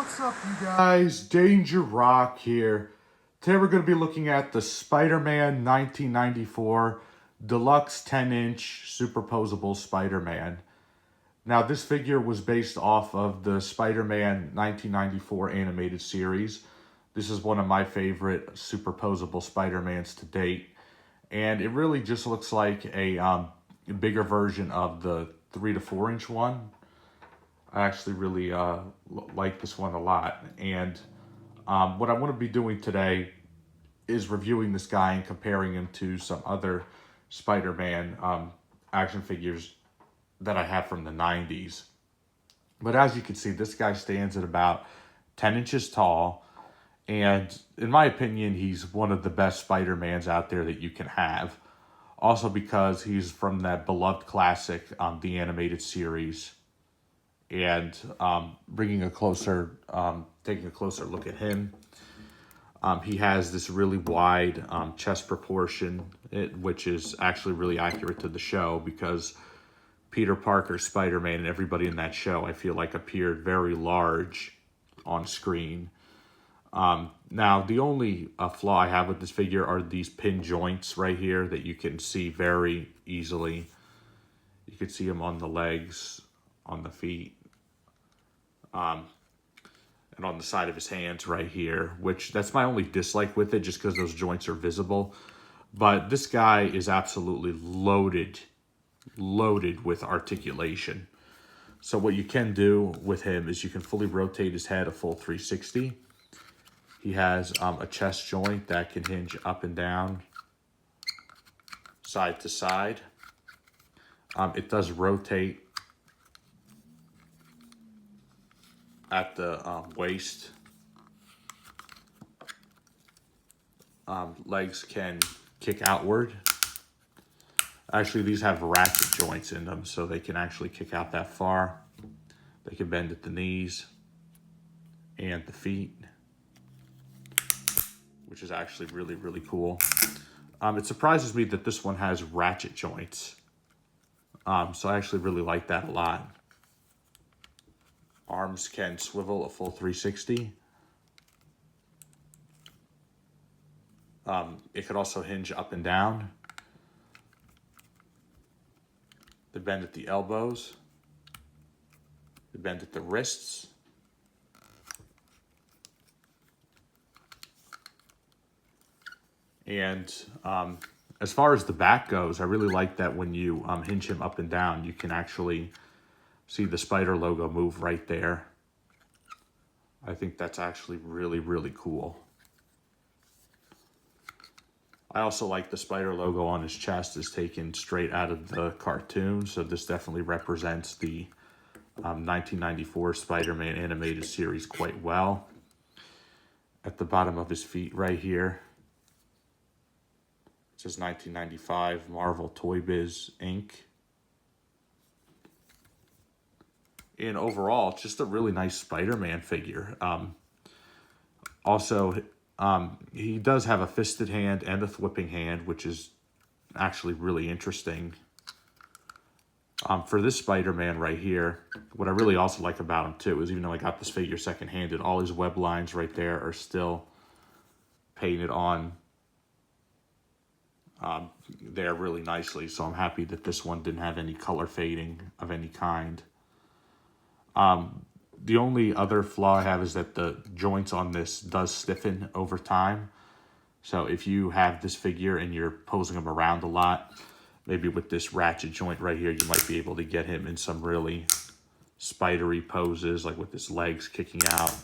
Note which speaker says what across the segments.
Speaker 1: What's up, you guys? Danger Rock here. Today we're going to be looking at the Spider-Man 1994 Deluxe 10-inch Superposable Spider-Man. Now, this figure was based off of the Spider-Man 1994 animated series. This is one of my favorite superposable Spider-Mans to date. And it really just looks like a bigger version of the 3 to 4 inch one. I actually really like this one a lot. And what I want to be doing today is reviewing this guy and comparing him to some other Spider-Man action figures that I have from the 90s. But as you can see, this guy stands at about 10 inches tall. And in my opinion, he's one of the best Spider-Mans out there that you can have. Also because he's from that beloved classic, the animated series. And taking a closer look at him, he has this really wide chest proportion, which is actually really accurate to the show because Peter Parker, Spider-Man, and everybody in that show, I feel like, appeared very large on screen. Now, the only flaw I have with this figure are these pin joints right here that you can see very easily. You can see them on the legs, on the feet, and on the side of his hands right here, which that's my only dislike with it, just because those joints are visible. But this guy is absolutely loaded with articulation. So what you can do with him is you can fully rotate his head a full 360. He has a chest joint that can hinge up and down, side to side. It does rotate at the waist. Legs can kick outward. Actually, these have ratchet joints in them, so they can actually kick out that far. They can bend at the knees and the feet, which is actually really, really cool. It surprises me that this one has ratchet joints. So I actually really like that a lot. Arms can swivel a full 360. It could also hinge up and down. They bend at the elbows. They bend at the wrists. And as far as the back goes, I really like that when you hinge him up and down, you can actually see the Spider logo move right there. I think that's actually really, really cool. I also like the Spider logo on his chest is taken straight out of the cartoon. So this definitely represents the 1994 Spider-Man animated series quite well. At the bottom of his feet right here, it says 1995 Marvel Toybiz Inc. And overall, it's just a really nice Spider-Man figure. Also, he does have a fisted hand and a thwipping hand, which is actually really interesting. For this Spider-Man right here, what I really also like about him too is even though I got this figure second-handed, all his web lines right there are still painted on there really nicely. So I'm happy that this one didn't have any color fading of any kind. The only other flaw I have is that the joints on this does stiffen over time. So if you have this figure and you're posing him around a lot, maybe with this ratchet joint right here, you might be able to get him in some really spidery poses, like with his legs kicking out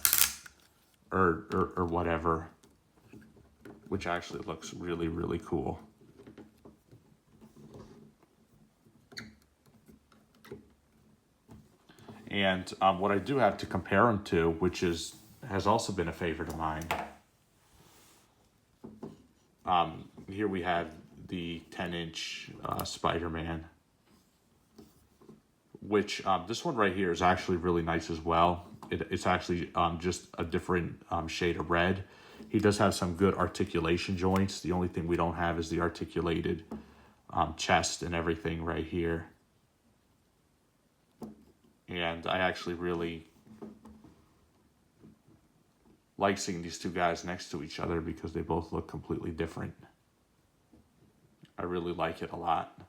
Speaker 1: or whatever, which actually looks really, really cool. And what I do have to compare him to, which has also been a favorite of mine. Here we have the 10-inch Spider-Man, which this one right here is actually really nice as well. It's actually just a different shade of red. He does have some good articulation joints. The only thing we don't have is the articulated chest and everything right here. And I actually really like seeing these two guys next to each other because they both look completely different. I really like it a lot.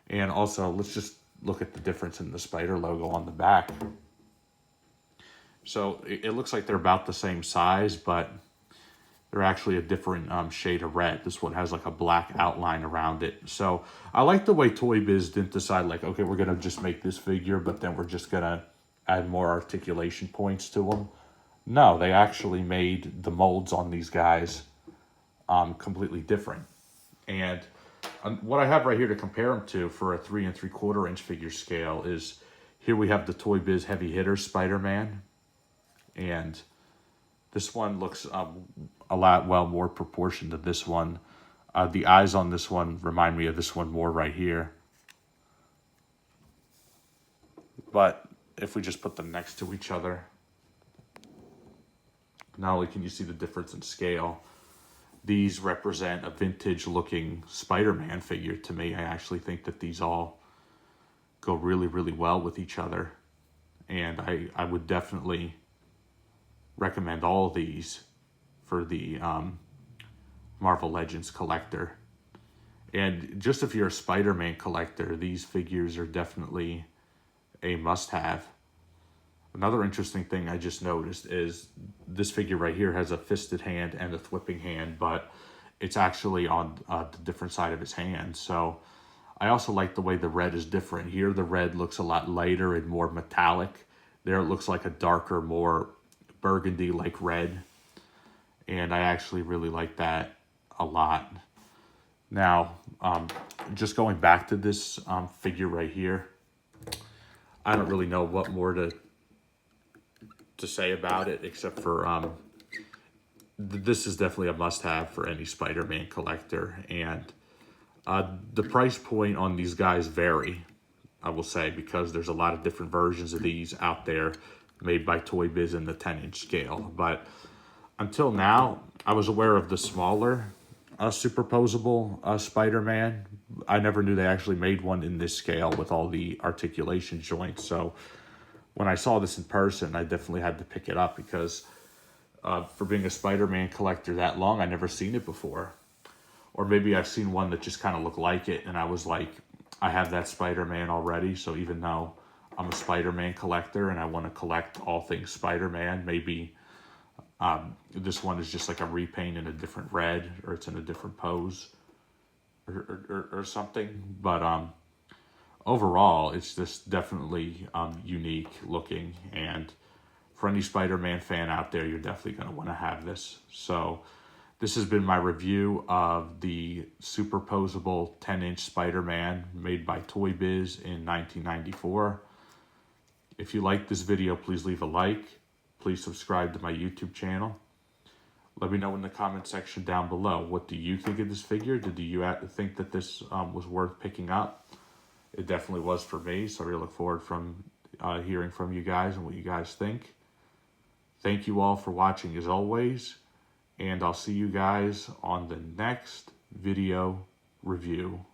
Speaker 1: And also, let's just look at the difference in the spider logo on the back. So it looks like they're about the same size, but they're actually a different shade of red. This one has like a black outline around it. So I like the way Toybiz didn't decide like, okay, we're going to just make this figure, but then we're just going to add more articulation points to them. No, they actually made the molds on these guys completely different. And what I have right here to compare them to for a 3 3/4 inch figure scale is, here we have the Toybiz Heavy Hitter Spider-Man. And this one looks a lot more proportioned to this one. The eyes on this one remind me of this one more right here. But if we just put them next to each other, not only can you see the difference in scale, these represent a vintage looking Spider-Man figure to me. I actually think that these all go really, really well with each other. And I would definitely recommend all of these for the Marvel Legends collector. And just if you're a Spider-Man collector, these figures are definitely a must-have. Another interesting thing I just noticed is this figure right here has a fisted hand and a thwipping hand, but it's actually on the different side of his hand. So I also like the way the red is different. Here the red looks a lot lighter and more metallic. There it looks like a darker, more burgundy-like red. And I actually really like that a lot. Now, just going back to this figure right here, I don't really know what more to say about it, except for this is definitely a must-have for any Spider-Man collector. And the price point on these guys vary, I will say, because there's a lot of different versions of these out there made by Toybiz in the 10-inch scale. But until now, I was aware of the smaller superposable Spider-Man. I never knew they actually made one in this scale with all the articulation joints. So when I saw this in person, I definitely had to pick it up because for being a Spider-Man collector that long, I never seen it before. Or maybe I've seen one that just kind of looked like it, and I was like, I have that Spider-Man already, so even though I'm a Spider-Man collector and I want to collect all things Spider-Man, maybe this one is just like a repaint in a different red, or it's in a different pose or something. But overall, it's just definitely unique looking, and for any Spider-Man fan out there, you're definitely going to want to have this. So this has been my review of the superposable 10-inch Spider-Man made by Toybiz in 1994. If you like this video, please leave a like. Please subscribe to my YouTube channel. Let me know in the comment section down below. What do you think of this figure? Did you think that this was worth picking up? It definitely was for me, so I really look forward from hearing from you guys and what you guys think. Thank you all for watching as always, and I'll see you guys on the next video review.